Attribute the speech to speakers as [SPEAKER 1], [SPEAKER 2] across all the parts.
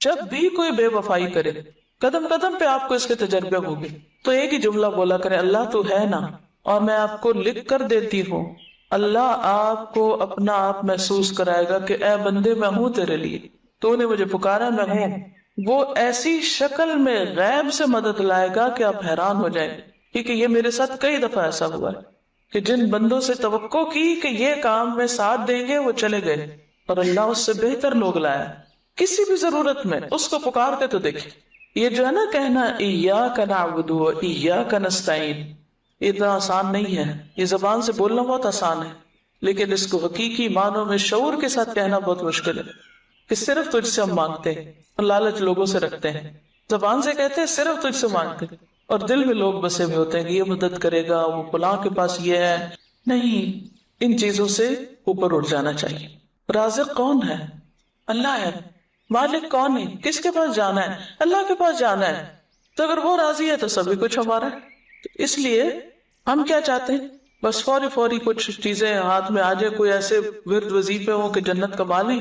[SPEAKER 1] جب بھی کوئی بے وفائی کرے قدم قدم پہ آپ کو اس کے تجربے ہوگے، تو ایک ہی جملہ بولا کرے، اللہ تو ہے نا، اور میں آپ کو لکھ کر دیتی ہوں۔ اللہ آپ کو اپنا آپ محسوس کرائے گا کہ اے بندے میں ہوں تیرے لیے، تو نے مجھے پکارا، میں ہوں۔ وہ ایسی شکل میں غیب سے مدد لائے گا کہ آپ حیران ہو جائیں گے، کیونکہ یہ میرے ساتھ کئی دفعہ ایسا ہوا ہے کہ جن بندوں سے توقع کی کہ یہ کام میں ساتھ دیں گے وہ چلے گئے، اور اللہ اس سے بہتر لوگ لایا۔ کسی بھی ضرورت میں اس کو پکار کے تو دیکھیں۔ یہ جو ہے نا کہنا ایاک نعبد و ایاک نستعین، یہ اتنا آسان نہیں ہے، یہ زبان سے بولنا بہت آسان ہے، لیکن اس کو حقیقی معنوں میں شعور کے ساتھ کہنا بہت مشکل ہے کہ صرف تجھ سے ہم مانگتے ہیں، اور لالچ لوگوں سے رکھتے ہیں۔ زبان سے کہتے ہیں صرف تجھ سے مانگتے ہیں، اور دل میں لوگ بسے ہوئے ہوتے ہیں کہ یہ مدد کرے گا، وہ فلاں کے پاس یہ ہے۔ نہیں، ان چیزوں سے اوپر اٹھ جانا چاہیے۔ رازق کون ہے؟ اللہ ہے۔ مالک کون ہے؟ کس کے پاس جانا ہے؟ اللہ کے پاس جانا ہے۔ تو اگر وہ راضی ہے تو سبھی کچھ ہمارا ہے۔ تو اس لیے ہم کیا چاہتے ہیں؟ بس فوری کچھ چیزیں ہاتھ میں آ جائے، کوئی ایسے ورد وظیفے ہوں کہ جنت کما لیں،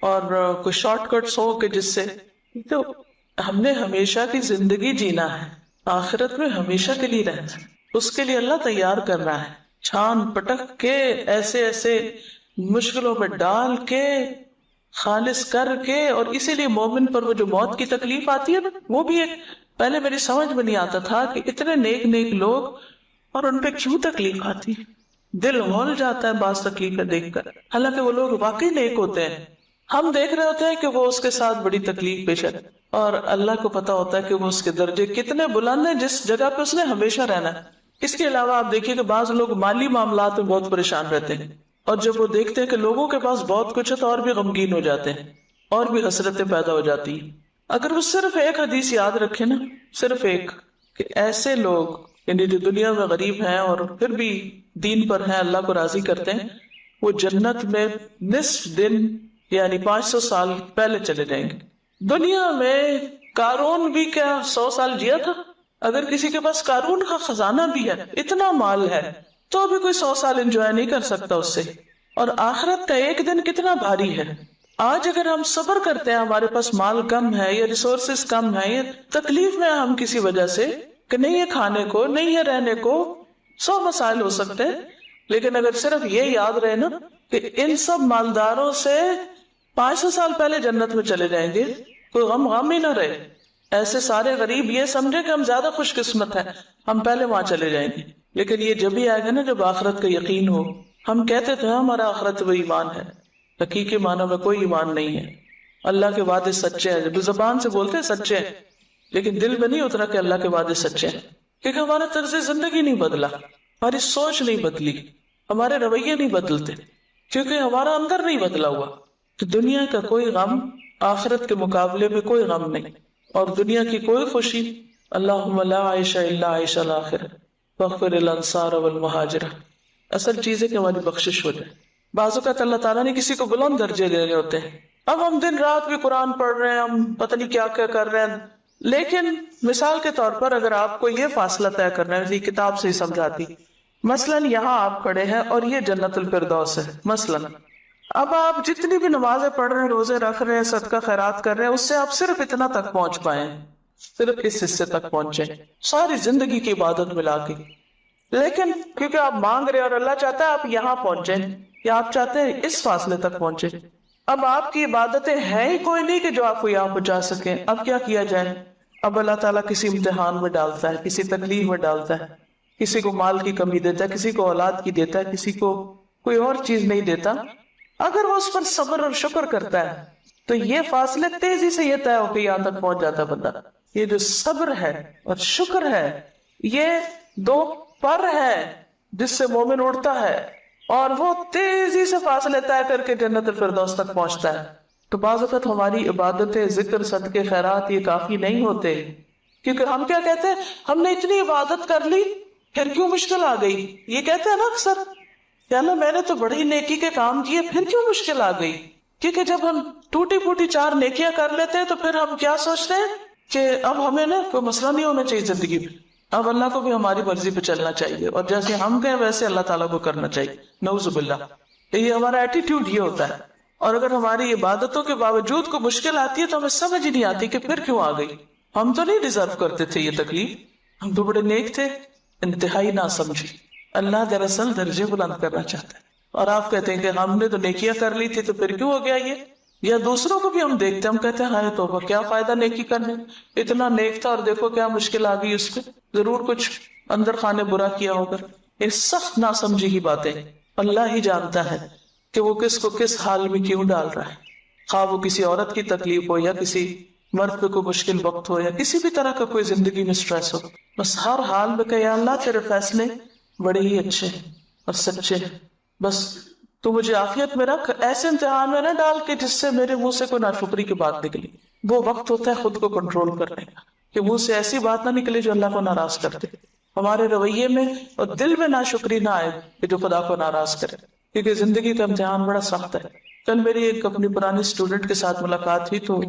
[SPEAKER 1] اور کوئی شارٹ کٹس ہوں کہ جس سے، تو ہم نے ہمیشہ کی زندگی جینا ہے، آخرت میں ہمیشہ کے لیے رہنا ہے، اس کے لیے اللہ تیار کر رہا ہے، چھان پٹک کے ایسے مشکلوں میں ڈال کے خالص کر کے۔ اور اسی لیے مومن پر وہ جو موت کی تکلیف آتی ہے نا، وہ بھی ایک، پہلے میری سمجھ میں نہیں آتا تھا کہ اتنے نیک لوگ اور ان پہ کیوں تکلیف آتی ہے، دل ہول جاتا ہے بعض تکلیفیں دیکھ کر، حالانکہ وہ لوگ واقعی نیک ہوتے ہیں۔ ہم دیکھ رہے ہوتے ہیں کہ وہ اس کے ساتھ بڑی تکلیف پیش ہے، اور اللہ کو پتا ہوتا ہے کہ وہ اس کے درجے کتنے بلند ہیں جس جگہ پہ اس نے ہمیشہ رہنا ہے۔ اس کے علاوہ آپ دیکھیے کہ بعض لوگ مالی معاملات میں بہت پریشان رہتے ہیں، اور جب وہ دیکھتے ہیں کہ لوگوں کے پاس بہت کچھ ہے تو اور بھی غمگین ہو جاتے ہیں، اور بھی حسرتیں پیدا ہو جاتی ہیں۔ اگر وہ صرف ایک حدیث یاد رکھے نا، صرف ایک، کہ ایسے لوگ یعنی جو دنیا میں غریب ہیں اور پھر بھی دین پر ہیں، اللہ کو راضی کرتے ہیں، وہ جنت میں نصف دن یعنی 500 سال پہلے چلے جائیں گے۔ دنیا میں قارون بھی کیا 100 سال جیا تھا؟ اگر کسی کے پاس قارون کا خزانہ بھی ہے، اتنا مال ہے، تو بھی کوئی 100 سال انجوائے نہیں کر سکتا اس سے۔ اور آخرت کا ایک دن کتنا بھاری ہے۔ آج اگر ہم صبر کرتے ہیں، ہمارے پاس مال کم ہے یا ریسورسز کم ہے یا تکلیف میں ہم کسی وجہ سے کہ نہیں ہے کھانے کو، نہیں ہے رہنے کو، 100 مسائل ہو سکتے ہیں، لیکن اگر صرف یہ یاد رہے نا کہ ان سب مالداروں سے 500 سال پہلے جنت میں چلے جائیں گے، کوئی غم ہی نہ رہے۔ ایسے سارے غریب یہ سمجھے کہ ہم زیادہ خوش قسمت ہیں، ہم پہلے وہاں چلے جائیں گے۔ لیکن یہ جب ہی آئے گا نا جب آخرت کا یقین ہو۔ ہم کہتے تھے ہمارا آخرت وہ ایمان ہے، حقیقی معنوں میں کوئی ایمان نہیں ہے۔ اللہ کے وعدے سچے ہیں، جب زبان سے بولتے ہیں سچے ہیں، لیکن دل میں نہیں اترا کہ اللہ کے وعدے سچے ہیں، کیونکہ ہمارا طرز زندگی نہیں بدلا، ہماری سوچ نہیں بدلی، ہمارے رویے نہیں بدلتے، کیونکہ ہمارا اندر نہیں بدلا ہوا۔ تو دنیا کا کوئی غم آخرت کے مقابلے میں کوئی غم نہیں، اور دنیا کی کوئی خوشی، اللہم لا عیش الا عیش الآخرہ واغفر الانصار والمہاجر، اصل چیز ہے کہ ہماری بخشش ہو جائے۔ بعض اوقات اللہ تعالیٰ نے کسی کو بلند درجے دے رہے ہوتے ہیں، اب ہم دن رات بھی قرآن پڑھ رہے ہیں، ہم پتہ نہیں کیا کیا کر رہے ہیں، لیکن مثال کے طور پر اگر آپ کو یہ فاصلہ طے کرنا ہے، کتاب سے ہی سمجھاتی، مثلاً یہاں آپ کھڑے ہیں اور یہ جنت الفردوس ہے مثلاً، اب آپ جتنی بھی نمازیں پڑھ رہے ہیں، روزے رکھ رہے ہیں، صدقہ خیرات کر رہے ہیں، اس سے آپ صرف اتنا تک پہنچ پائیں، صرف اس حصے تک پہنچے ساری زندگی کی عبادت ملا کے۔ لیکن کیونکہ آپ مانگ رہے ہیں اور اللہ چاہتا ہے آپ یہاں پہنچے، یا آپ چاہتے ہیں اس فاصلے تک پہنچے، اب آپ کی عبادتیں ہیں ہی کوئی نہیں کہ جو آپ کو یہاں پہنچا سکیں، اب کیا کیا جائے؟ اب اللہ تعالیٰ کسی امتحان میں ڈالتا ہے، کسی تکلیف میں ڈالتا ہے، کسی کو مال کی کمی دیتا ہے، کسی کو اولاد کی دیتا ہے، کسی کو کوئی اور چیز نہیں دیتا۔ اگر وہ اس پر صبر اور شکر کرتا ہے تو یہ فاصلے تیزی سے یہ طے ہو کے یہاں تک پہنچ جاتا ہے بندہ۔ یہ جو صبر ہے اور شکر ہے، یہ دو پر ہے جس سے مومن اڑتا ہے، اور وہ تیزی سے فاصلے طے کر کے جنت الفردوس تک پہنچتا ہے۔ تو بعض وقت ہماری عبادتیں، ذکر، صدقے، خیرات یہ کافی نہیں ہوتے، کیونکہ ہم کیا کہتے ہیں، ہم نے اتنی عبادت کر لی پھر کیوں مشکل آ گئی؟ یہ کہتے ہیں نا اکثر کہ اللہ میں نے تو بڑی نیکی کے کام کیے پھر کیوں مشکل آ گئی؟ کیونکہ جب ہم ٹوٹی پھوٹی 4 نیکیاں کر لیتے ہیں تو پھر ہم کیا سوچتے ہیں کہ اب ہمیں نا کوئی مسئلہ نہیں ہونا چاہیے زندگی میں، اب اللہ کو بھی ہماری مرضی پہ چلنا چاہیے، اور جیسے ہم کہیں ویسے اللہ تعالیٰ کو کرنا چاہیے۔ نعوذ باللہ، یہ ہمارا ایٹیٹیوڈ یہ ہوتا ہے۔ اور اگر ہماری عبادتوں کے باوجود کوئی مشکل آتی ہے تو ہمیں سمجھ ہی نہیں آتی کہ پھر کیوں آ گئی. ہم تو نہیں ڈیزرو کرتے تھے یہ تکلیف, ہم تو بڑے نیک تھے, انتہائی نہ سمجھی. اللہ دراصل درجے بلند کرنا چاہتا ہے. اور آپ کہتے ہیں کہ ہم نے تو نیکیاں کر لی تھی تو پھر کیوں ہو گیا یہ. یا دوسروں کو بھی ہم دیکھتے ہیں, ہم کہتے ہیں ہائے توبہ, کیا فائدہ نیکی کرنے, اتنا نیک تھا اور دیکھو کیا مشکل آ گئی اس پہ, ضرور کچھ اندر خانے برا کیا ہوگا. یہ سخت نہ سمجھی کی باتیں. اللہ ہی جانتا ہے کہ وہ کس کو کس حال میں کیوں ڈال رہا ہے, خواہ وہ کسی عورت کی تکلیف ہو یا کسی مرد پہ کوئی مشکل وقت ہو یا کسی بھی طرح کا کوئی زندگی میں سٹریس ہو. بس ہر حال میں کہ یا اللہ تیرے فیصلے بڑے ہی اچھے ہیں اور سچے ہیں, بس تو مجھے عافیت میں رکھ, ایسے امتحان میں نہ ڈال کے جس سے میرے منہ سے کوئی ناشکری کی بات نکلی. وہ وقت ہوتا ہے خود کو کنٹرول کرنے کا کہ منہ سے ایسی بات نہ نکلے جو اللہ کو ناراض کر دے, ہمارے رویے میں اور دل میں ناشکری نہ آئے کہ جو خدا کو ناراض کرے, کیونکہ زندگی کا امتحان بڑا سخت ہے. کل میری ایک اپنی پرانی اسٹوڈنٹ کے ساتھ ملاقات ہوئی تو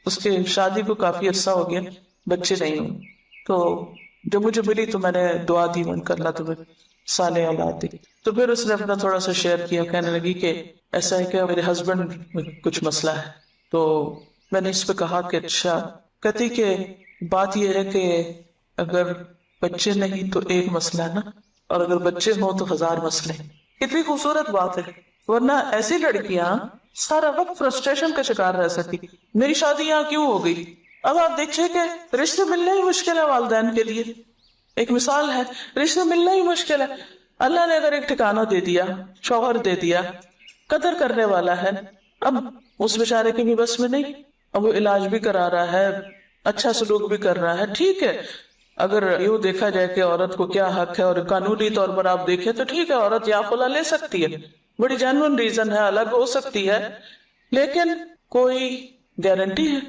[SPEAKER 1] اس کے شادی کو کافی عرصہ ہو گیا, بچے نہیں ہوئے. تو جب مجھے ملی تو میں نے دعا دی, من کر اللہ تمہیں صالح اولاد دی. تو پھر اس نے اپنا تھوڑا سا شیئر کیا, کہنے لگی کہ ایسا ہے کہ میرے ہسبینڈ میں کچھ مسئلہ ہے. تو میں نے اس پہ کہا کہ اچھا. کہتی کہ بات یہ ہے کہ اگر بچے نہیں تو ایک مسئلہ ہے نا, اور اگر بچے ہوں تو 1000 مسئلے. کتنی خوبصورت بات ہے, ورنہ ایسی لڑکیاں سارا وقت فرسٹریشن کا شکار رہ سکتی. میری شادی یہاں کیوں ہو گئی, اب آپ دیکھیے کہ رشتے ملنا ہی مشکل ہے والدین کے لیے. ایک مثال ہے, رشتے ملنا ہی مشکل ہے. اللہ نے اگر ایک ٹھکانہ دے دیا, شوہر دے دیا, قدر کرنے والا ہے, اب اس بیچارے کے بھی بس میں نہیں, اب وہ علاج بھی کرا رہا ہے, اچھا سلوک بھی کر رہا ہے, ٹھیک ہے. اگر یوں دیکھا جائے کہ عورت کو کیا حق ہے اور قانونی طور پر آپ دیکھیں تو ٹھیک ہے, عورت یا خلا لے سکتی ہے, بڑی جینوئن ریزن ہے, الگ ہو سکتی ہے, لیکن کوئی گارنٹی ہے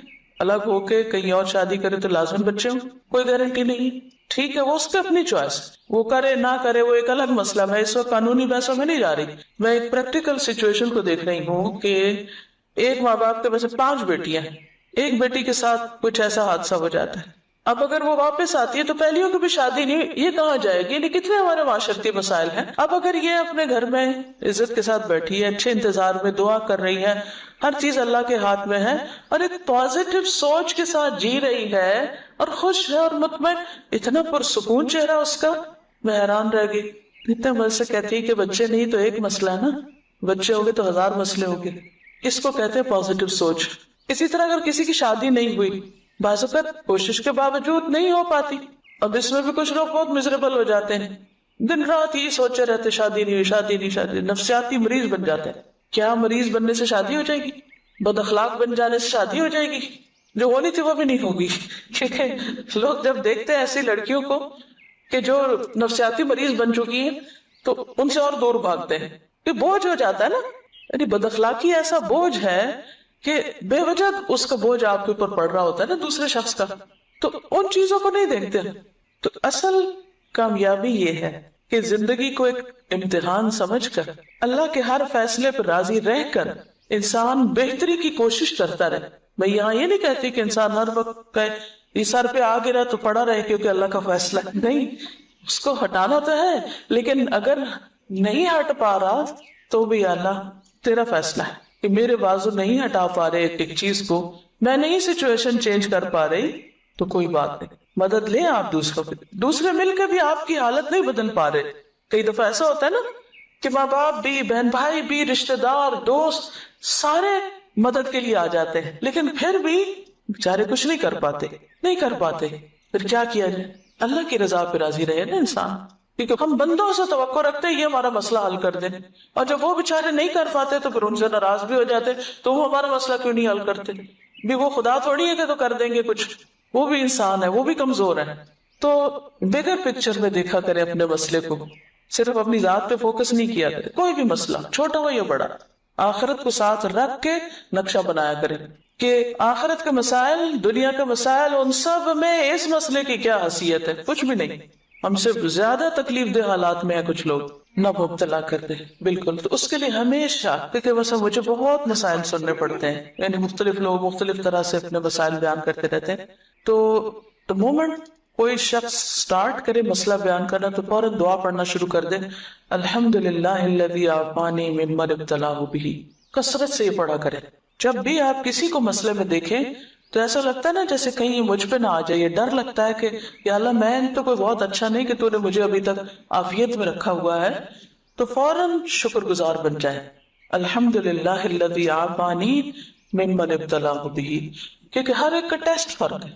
[SPEAKER 1] الگ ہو کے کہیں اور شادی کرے تو لازم بچے ہوں, کوئی گارنٹی نہیں. ٹھیک ہے, وہ اس کی اپنی چوائس, وہ کرے نہ کرے وہ ایک الگ مسئلہ. میں اس وقت قانونی بحثوں میں نہیں جا رہی, میں ایک پریکٹیکل سچویشن کو دیکھ رہی ہوں کہ ایک ماں باپ کے ویسے 5 بیٹیاں ہیں, ایک بیٹی کے ساتھ کچھ ایسا حادثہ ہو جاتا ہے. اب اگر وہ واپس آتی ہے تو پہلیوں کی بھی شادی نہیں, یہ کہاں جائے گی, یعنی کتنے ہمارے معاشرتی مسائل ہیں. اب اگر یہ اپنے گھر میں عزت کے ساتھ بیٹھی ہے, اچھے انتظار میں دعا کر رہی ہے, ہر چیز اللہ کے ہاتھ میں ہے, اور ایک پازیٹیو سوچ کے ساتھ جی رہی ہے اور خوش ہے اور مطمئن, اتنا پرسکون چہرہ اس کا, میں حیران رہ گئی. اتنے مزے سے کہتی ہے کہ بچے نہیں تو ایک مسئلہ ہے نا, بچے ہو گئے تو 1000 مسئلے ہو گئے. اس کو کہتے ہیں پازیٹیو سوچ. اسی طرح اگر کسی کی شادی نہیں ہوئی, بعض اوقات کوشش کے باوجود نہیں ہو پاتی, اب اس میں بھی کچھ لوگ بہت مزریبل ہو جاتے ہیں, دن رات یہ سوچے رہتے شادی نہیں ہوئی, شادی نہیں, شادی, نفسیاتی مریض بن جاتے ہیں. کیا مریض بننے سے شادی ہو جائے گی, بد اخلاق بن جانے سے شادی ہو جائے گی, جو ہونی تھی وہ بھی نہیں ہوگی. کیونکہ لوگ جب دیکھتے ہیں ایسی لڑکیوں کو کہ جو نفسیاتی مریض بن چکی ہیں تو ان سے اور دور بھاگتے ہیں, کہ بوجھ ہو جاتا ہے نا. یعنی بد اخلاقی ایسا بوجھ ہے کہ بے وجہ اس کا بوجھ آپ کے اوپر پڑ رہا ہوتا ہے نا دوسرے شخص کا, تو ان چیزوں کو نہیں دیکھتے. تو اصل کامیابی یہ ہے کہ زندگی کو ایک امتحان سمجھ کر اللہ کے ہر فیصلے پر راضی رہ کر انسان بہتری کی کوشش کرتا رہے. میں یہاں یہ نہیں کہتی کہ انسان ہر وقت کہے یہ سر پہ آ گرا تو پڑا رہے کیونکہ اللہ کا فیصلہ نہیں, اس کو ہٹانا تو ہے, لیکن اگر نہیں ہٹ پا رہا تو بھی اللہ تیرا فیصلہ ہے کہ میرے بازو نہیں ہٹا پا رہے ایک چیز کو, میں نہیں سچویشن چینج کر پا رہی, تو کوئی بات نہیں, مدد لیں آپ دوسروں کی. دوسرے مل کے بھی آپ کی حالت نہیں بدل پا رہے. کئی دفعہ ایسا ہوتا ہے نا کہ ماں باپ بھی, بہن بھائی بھی, رشتہ دار, دوست سارے مدد کے لیے آ جاتے ہیں, لیکن پھر بھی بیچارے کچھ نہیں کر پاتے. پھر کیا کیا جائے, اللہ کی رضا پہ راضی رہے نا انسان, کیونکہ ہم بندوں سے توقع رکھتے ہیں یہ ہمارا مسئلہ حل کر دیں, اور جب وہ بیچارے نہیں کر پاتے تو پھر ان سے ناراض بھی ہو جاتے, تو وہ ہمارا مسئلہ کیوں نہیں حل کرتے. بھی وہ خدا تھوڑی ہے کہ تو کر دیں گے کچھ, وہ بھی انسان ہے, وہ بھی کمزور ہے. تو بگر پکچر میں دیکھا کرے اپنے مسئلے کو, صرف اپنی ذات پہ فوکس نہیں کیا کرے. کوئی بھی مسئلہ چھوٹا ہو یا بڑا, آخرت کو ساتھ رکھ کے نقشہ بنایا کرے کہ آخرت کے مسائل, دنیا کے مسائل, ان سب میں اس مسئلے کی کیا حیثیت ہے. کچھ بھی نہیں, ہم سے زیادہ تکلیف دہ حالات میں ہیں کچھ لوگ, نہ مبتلا کر دے. بالکل. تو اس کے لیے ہمیشہ, کیونکہ ویسے مجھے بہت مسائل سننے پڑتے ہیں, یعنی مختلف لوگ مختلف طرح سے اپنے مسائل بیان کرتے رہتے ہیں, تو مومنٹ کوئی شخص سٹارٹ کرے مسئلہ بیان کرنا تو فوراً دعا پڑھنا شروع کر دے, الحمدللہ الذی عافانی مما ابتلاہ بہ, کثرت سے یہ پڑھا کریں. جب بھی آپ کسی کو مسئلے میں دیکھیں تو ایسا لگتا ہے نا جیسے کہیں یہ مجھ پہ نہ آ جائے، ڈر لگتا ہے کہ یا اللہ میں تو کوئی بہت اچھا نہیں کہ تو نے مجھے ابھی تک عافیت میں رکھا ہوا ہے، تو فوراً شکر گزار بن جائے. الحمدللہ الذی عافانی ممن ابتلاہ بہ، کیونکہ ہر ایک کا ٹیسٹ فرق ہے.